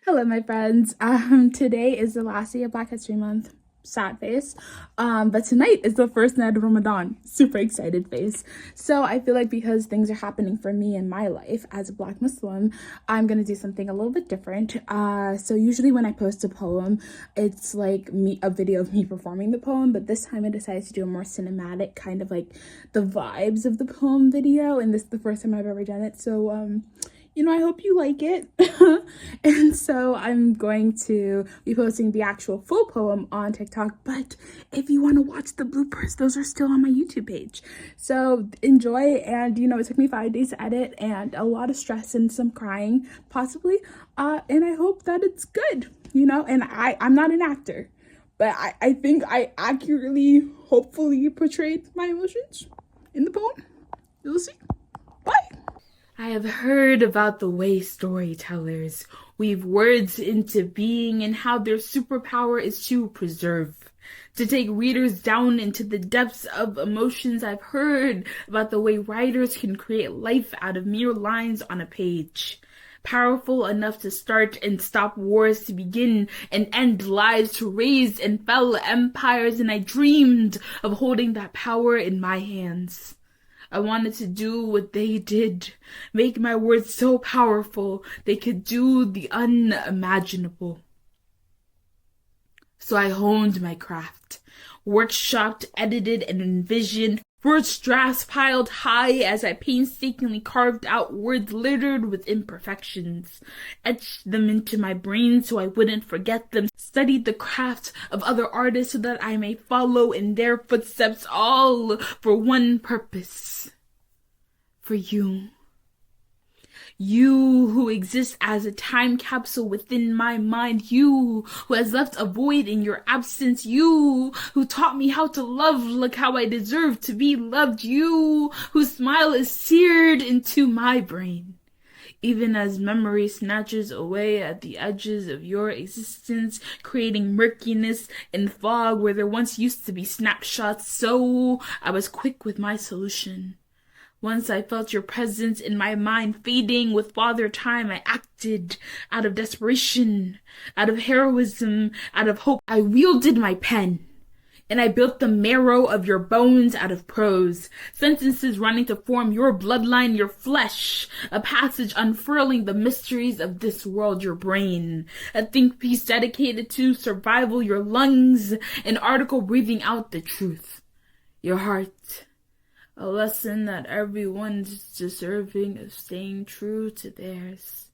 Hello, my friends. Today is the last day of Black History Month. Sad face. But tonight is the first night of Ramadan. Super excited face. So I feel like because things are happening for me in my life as a Black Muslim, I'm gonna do something a little bit different. So usually when I post a poem, it's like a video of me performing the poem, but this time I decided to do a more cinematic kind of like the vibes of the poem video, and this is the first time I've ever done it. So I hope you like it. And so I'm going to be posting the actual full poem on TikTok, but if you want to watch the bloopers, those are still on my YouTube page. So enjoy, and it took me 5 days to edit and a lot of stress and some crying, possibly. And I hope that it's good, and I'm not an actor, but I think I accurately, hopefully portrayed my emotions in the poem. You'll see. Bye. I have heard about the way storytellers weave words into being and how their superpower is to preserve, to take readers down into the depths of emotions. I've heard about the way writers can create life out of mere lines on a page, powerful enough to start and stop wars, to begin and end lives, to raise and fell empires, and I dreamed of holding that power in my hands. I wanted to do what they did, make my words so powerful they could do the unimaginable. So I honed my craft, workshopped, edited, and envisioned words drafts piled high as I painstakingly carved out words littered with imperfections, etched them into my brain so I wouldn't forget them, studied the craft of other artists so that I may follow in their footsteps, all for one purpose. For you. You who exist as a time capsule within my mind. You who has left a void in your absence. You who taught me how to love like how I deserve to be loved. You whose smile is seared into my brain. Even as memory snatches away at the edges of your existence, creating murkiness and fog where there once used to be snapshots, so I was quick with my solution. Once I felt your presence in my mind fading with Father Time, I acted out of desperation, out of heroism, out of hope. I wielded my pen, and I built the marrow of your bones out of prose, sentences running to form your bloodline, your flesh, a passage unfurling the mysteries of this world, your brain, a think piece dedicated to survival, your lungs, an article breathing out the truth, your heart, a lesson that everyone's deserving of staying true to theirs.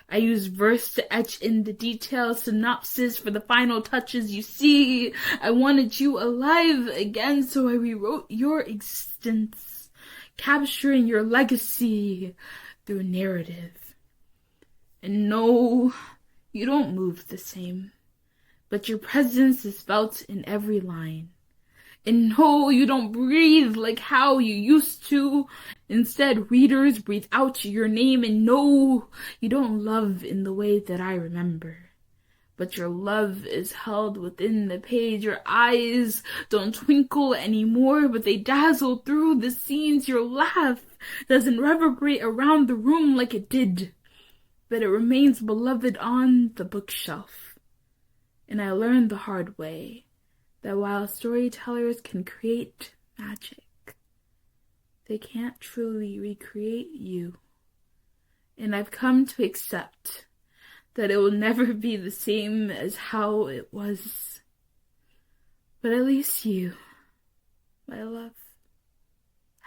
I use verse to etch in the details, synopsis for the final touches. You see, I wanted you alive again, so I rewrote your existence, capturing your legacy through narrative. And no, you don't move the same, but your presence is felt in every line. And no, you don't breathe like how you used to. Instead, readers breathe out your name. And no, you don't love in the way that I remember. But your love is held within the page. Your eyes don't twinkle anymore, but they dazzle through the scenes. Your laugh doesn't reverberate around the room like it did, but it remains beloved on the bookshelf. And I learned the hard way that while storytellers can create magic, they can't truly recreate you. And I've come to accept that it will never be the same as how it was. But at least you, my love,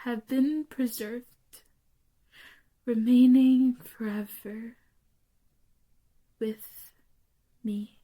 have been preserved, remaining forever with me.